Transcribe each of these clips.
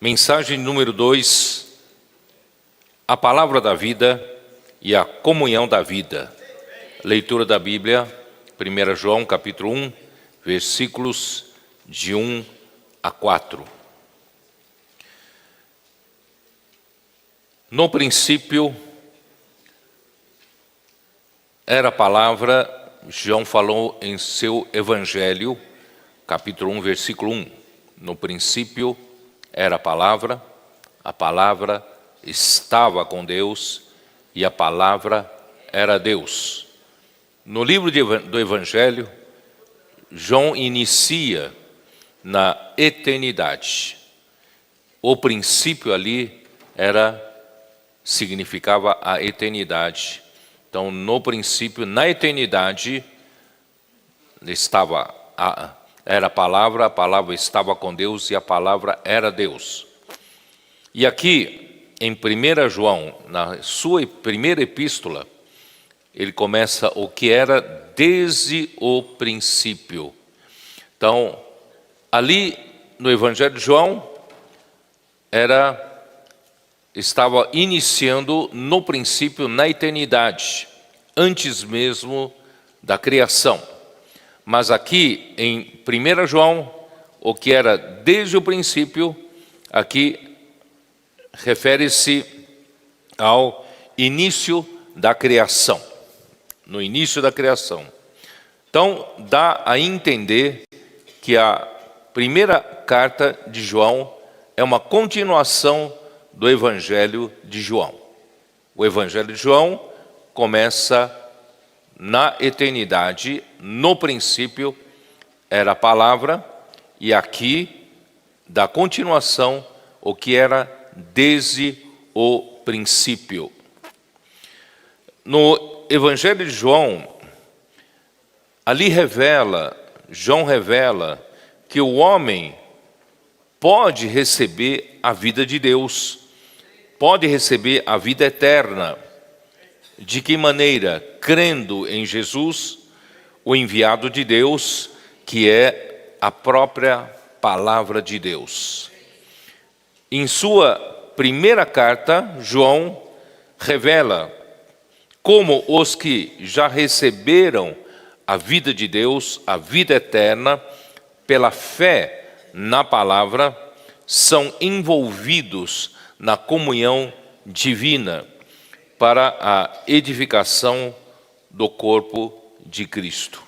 Mensagem número 2, a palavra da vida e a comunhão da vida. Leitura da Bíblia, 1 João capítulo 1, versículos de 1 a 4. No princípio era a palavra, João falou em seu evangelho, capítulo 1, versículo 1. No princípio era a palavra estava com Deus e a palavra era Deus. No livro do Evangelho, João inicia na eternidade. O princípio ali significava a eternidade. Então, no princípio, na eternidade, era a palavra estava com Deus e a palavra era Deus. E aqui, em 1 João, na sua primeira epístola, ele começa o que era desde o princípio. Então, ali no Evangelho de João, estava iniciando no princípio, na eternidade, antes mesmo da criação. Mas aqui em 1 João, o que era desde o princípio, aqui refere-se ao início da criação. No início da criação. Então, dá a entender que a primeira carta de João é uma continuação do Evangelho de João. O Evangelho de João começa na eternidade, no princípio era a palavra, e aqui dá continuação o que era desde o princípio. No Evangelho de João, ali João revela que o homem pode receber a vida de Deus, pode receber a vida eterna. De que maneira? Crendo em Jesus, o enviado de Deus, que é a própria palavra de Deus. Em sua primeira carta, João revela como os que já receberam a vida de Deus, a vida eterna, pela fé na palavra, são envolvidos na comunhão divina para a edificação do corpo de Cristo.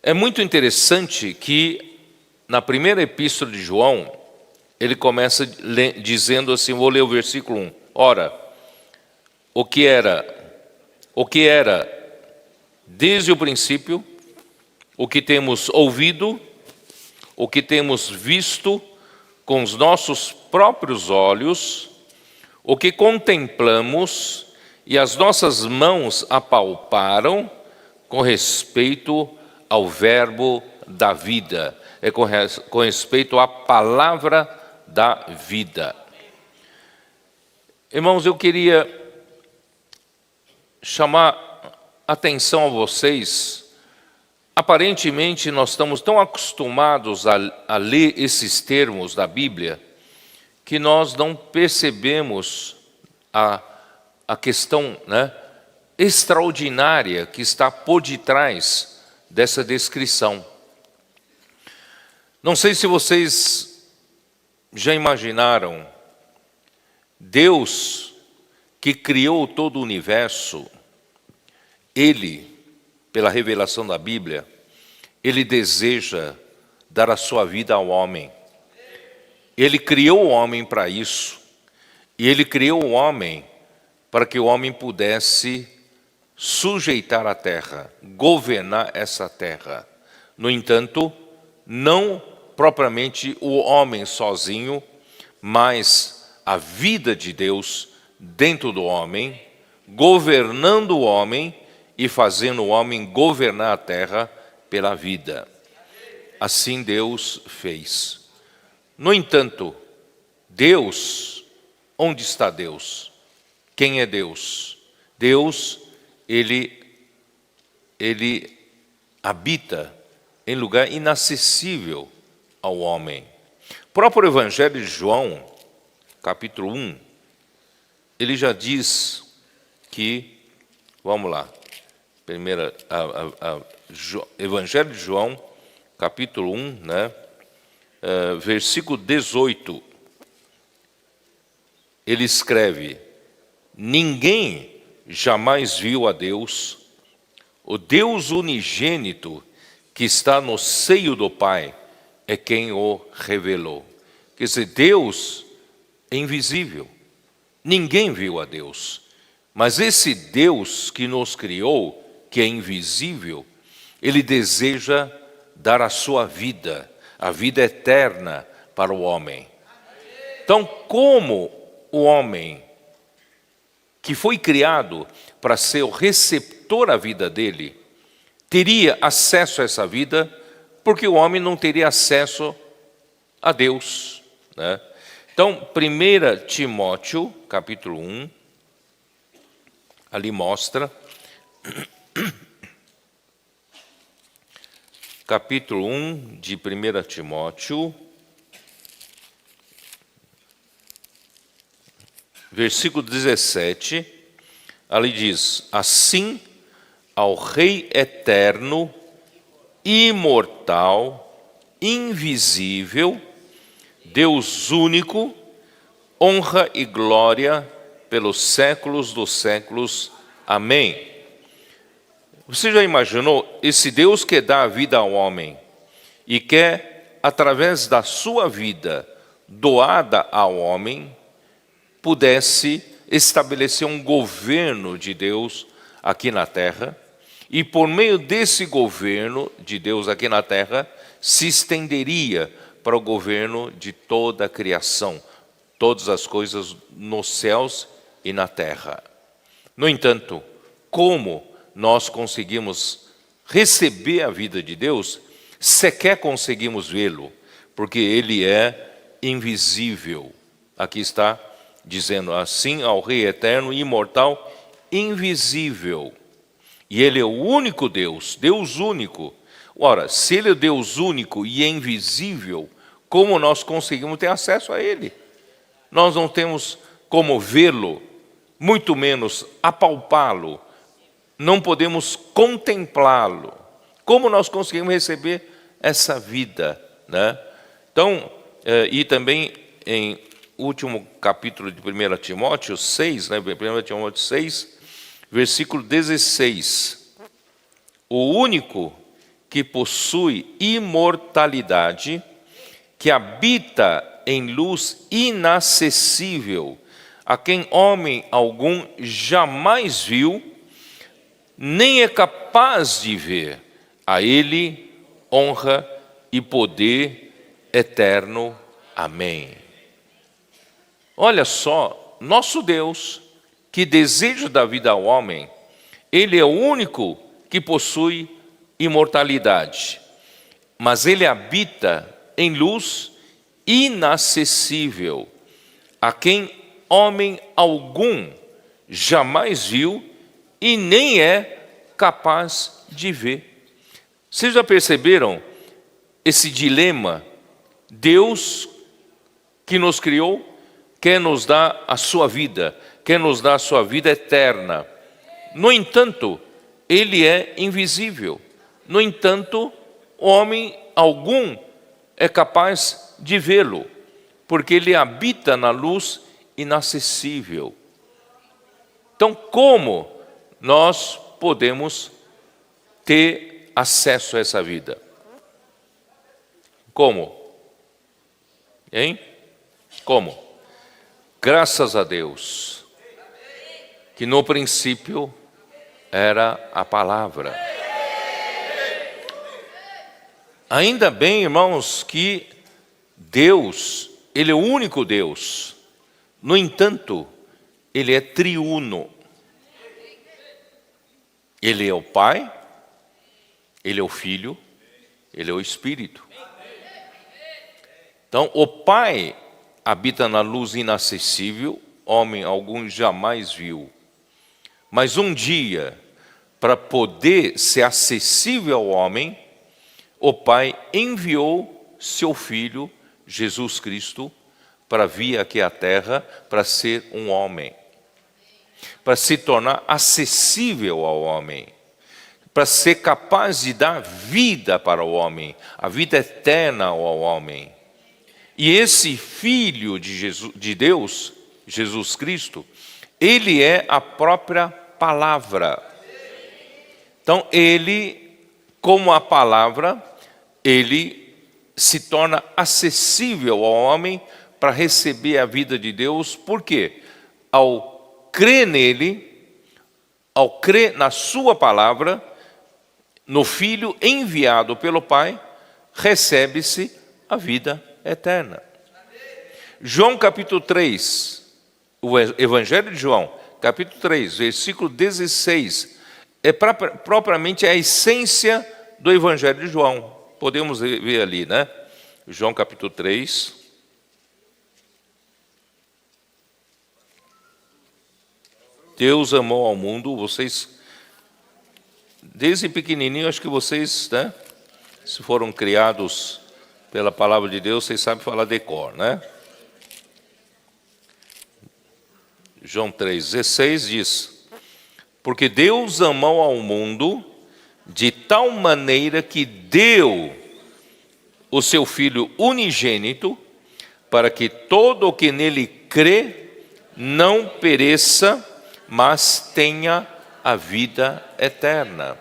É muito interessante que na primeira epístola de João, ele começa dizendo assim, vou ler o versículo 1. Ora, o que era desde o princípio, o que temos ouvido, o que temos visto com os nossos próprios olhos, o que contemplamos e as nossas mãos apalparam com respeito ao verbo da vida, com respeito à palavra da vida. Irmãos, eu queria chamar atenção a vocês. Aparentemente nós estamos tão acostumados a ler esses termos da Bíblia que nós não percebemos a questão, extraordinária que está por detrás dessa descrição. Não sei se vocês já imaginaram, Deus que criou todo o universo, Ele, pela revelação da Bíblia, Ele deseja dar a sua vida ao homem. Ele criou o homem para isso. E Ele criou o homem para que o homem pudesse sujeitar a terra, governar essa terra. No entanto, não propriamente o homem sozinho, mas a vida de Deus dentro do homem, governando o homem e fazendo o homem governar a terra pela vida. Assim Deus fez. No entanto, Deus, onde está Deus? Quem é Deus? Deus, Ele habita em lugar inacessível ao homem. próprio Evangelho de João, capítulo 1, ele já diz que, vamos lá, Evangelho de João, capítulo 1, né, versículo 18, ele escreve: ninguém jamais viu a Deus, o Deus unigênito que está no seio do Pai é quem o revelou. Quer dizer, Deus é invisível, ninguém viu a Deus, mas esse Deus que nos criou, que é invisível, ele deseja dar a sua vida, a vida eterna para o homem. Então, como o homem que foi criado para ser o receptor da vida dele, teria acesso a essa vida, porque o homem não teria acesso a Deus, né? Então, 1 Timóteo, capítulo 1, ali mostra, capítulo 1 de 1 Timóteo, versículo 17, ali diz: assim, ao Rei eterno, imortal, invisível, Deus único, honra e glória pelos séculos dos séculos. Amém. Você já imaginou esse Deus que dá a vida ao homem e quer, através da sua vida doada ao homem, pudesse estabelecer um governo de Deus aqui na terra, e por meio desse governo de Deus aqui na terra, se estenderia para o governo de toda a criação, todas as coisas nos céus e na terra. No entanto, como nós conseguimos receber a vida de Deus, sequer conseguimos vê-lo, porque ele é invisível. Aqui está dizendo: assim, ao Rei eterno, imortal, invisível. E ele é o único Deus, Deus único. Ora, se ele é Deus único e é invisível, como nós conseguimos ter acesso a ele? Nós não temos como vê-lo, muito menos apalpá-lo, não podemos contemplá-lo. Como nós conseguimos receber essa vida, né? Então, e também em último capítulo de 1 Timóteo 6, né? 1 Timóteo 6, versículo 16. O único que possui imortalidade, que habita em luz inacessível, a quem homem algum jamais viu, nem é capaz de ver, a ele honra e poder eterno. Amém. Olha só, nosso Deus, que deseja dar vida ao homem, ele é o único que possui imortalidade, mas ele habita em luz inacessível, a quem homem algum jamais viu e nem é capaz de ver. Vocês já perceberam esse dilema? Deus que nos criou quer nos dar a sua vida, quer nos dar a sua vida eterna. No entanto, ele é invisível. No entanto, homem algum é capaz de vê-lo, porque ele habita na luz inacessível. Então, como nós podemos ter acesso a essa vida? Como? Hein? Como? Graças a Deus, que no princípio era a palavra. Ainda bem, irmãos, que Deus, ele é o único Deus. No entanto, ele é triuno. Ele é o Pai, ele é o Filho, ele é o Espírito. Então, o Pai habita na luz inacessível, homem algum jamais viu. Mas um dia, para poder ser acessível ao homem, o Pai enviou seu Filho, Jesus Cristo, para vir aqui à terra, para ser um homem, para se tornar acessível ao homem, para ser capaz de dar vida para o homem, a vida eterna ao homem. E esse Filho de Deus, Jesus Cristo, ele é a própria palavra. Então, ele, como a palavra, ele se torna acessível ao homem para receber a vida de Deus. Por quê? Ao crer nele, ao crer na sua palavra, no Filho enviado pelo Pai, recebe-se a vida eterna. João capítulo 3, o Evangelho de João, capítulo 3, versículo 16, é propriamente a essência do Evangelho de João. Podemos ver ali, né? João capítulo 3. Deus amou ao mundo, vocês, desde pequenininho, acho que vocês, né, se foram criados pela palavra de Deus, vocês sabem falar de cor, né? João 3,16 diz: porque Deus amou ao mundo de tal maneira que deu o seu Filho unigênito, para que todo o que nele crê não pereça, mas tenha a vida eterna.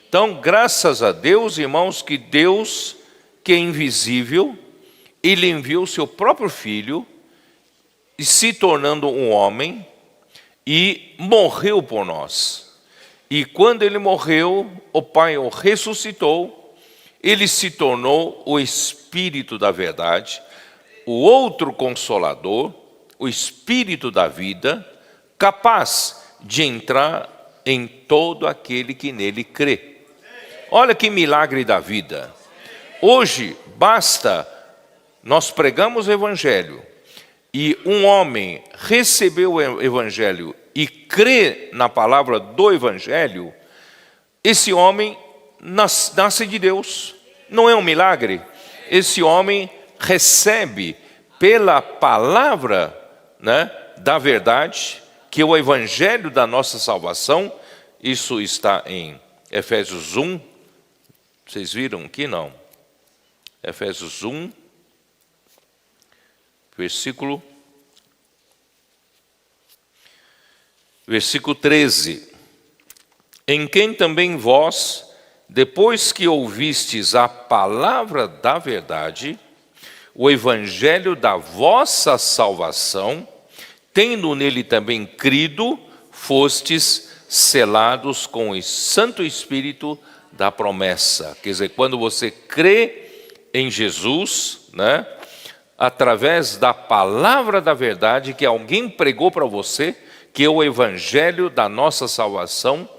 Então, graças a Deus, irmãos, que Deus, que é invisível, ele enviou o seu próprio Filho, e se tornando um homem, e morreu por nós. E quando ele morreu, o Pai o ressuscitou, ele se tornou o Espírito da verdade, o outro Consolador, o Espírito da vida, capaz de entrar em todo aquele que nele crê. Olha que milagre da vida. Hoje basta, nós pregamos o Evangelho, e um homem recebeu o Evangelho e crê na palavra do Evangelho, esse homem nasce de Deus. Não é um milagre? Esse homem recebe pela palavra, né, da verdade, que é o Evangelho da nossa salvação. Isso está em Efésios 1. Vocês viram aqui? Não. Efésios 1, versículo 13. Em quem também vós, depois que ouvistes a palavra da verdade, o evangelho da vossa salvação, tendo nele também crido, fostes selados com o Santo Espírito da promessa. Quer dizer, quando você crê em Jesus, né, através da palavra da verdade que alguém pregou para você, que é o evangelho da nossa salvação,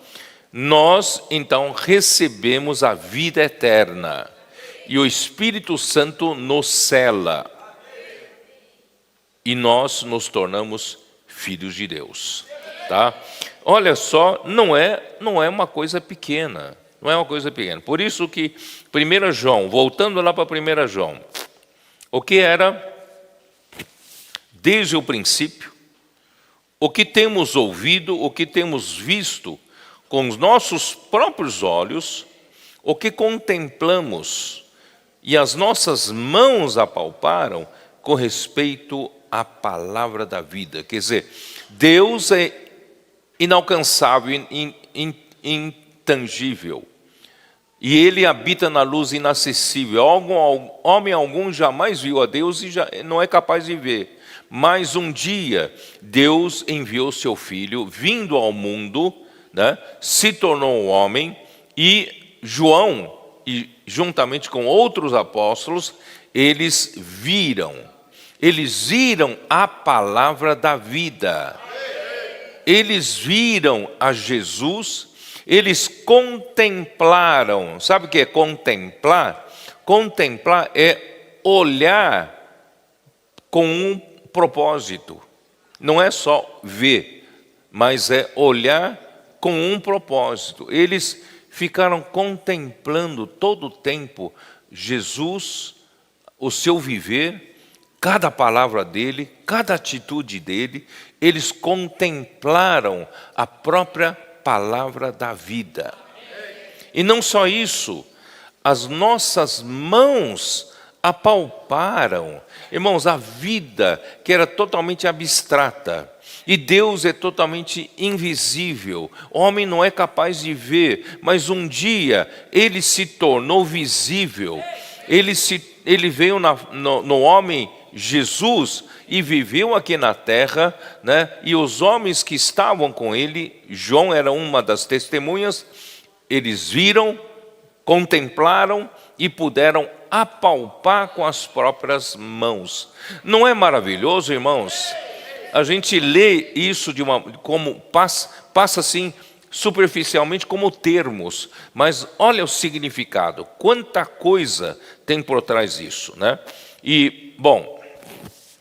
nós então recebemos a vida eterna. E o Espírito Santo nos sela. E nós nos tornamos filhos de Deus. Tá? Olha só, não é uma coisa pequena. Não é uma coisa pequena. Por isso que 1 João, voltando lá para 1 João, o que era desde o princípio, o que temos ouvido, o que temos visto com os nossos próprios olhos, o que contemplamos e as nossas mãos apalparam com respeito à palavra da vida. Quer dizer, Deus é inalcançável, intangível. E ele habita na luz inacessível. Homem algum jamais viu a Deus e já não é capaz de ver. Mas um dia, Deus enviou seu Filho, vindo ao mundo, né, se tornou um homem, e João, e juntamente com outros apóstolos, eles viram a palavra da vida. Eles viram a Jesus, eles contemplaram. Sabe o que é contemplar? Contemplar é olhar com um propósito. Não é só ver, mas é olhar com um propósito. Eles ficaram contemplando todo o tempo Jesus, o seu viver, cada palavra dele, cada atitude dele, eles contemplaram a própria palavra da vida. E não só isso, as nossas mãos apalparam, irmãos, a vida que era totalmente abstrata. E Deus é totalmente invisível. O homem não é capaz de ver, mas um dia ele se tornou visível. Ele veio no homem Jesus e viveu aqui na terra, né? E os homens que estavam com ele, João era uma das testemunhas, eles viram, contemplaram e puderam apalpar com as próprias mãos. Não é maravilhoso, irmãos? A gente lê isso como passa assim superficialmente como termos, mas olha o significado, quanta coisa tem por trás disso, né? E, bom,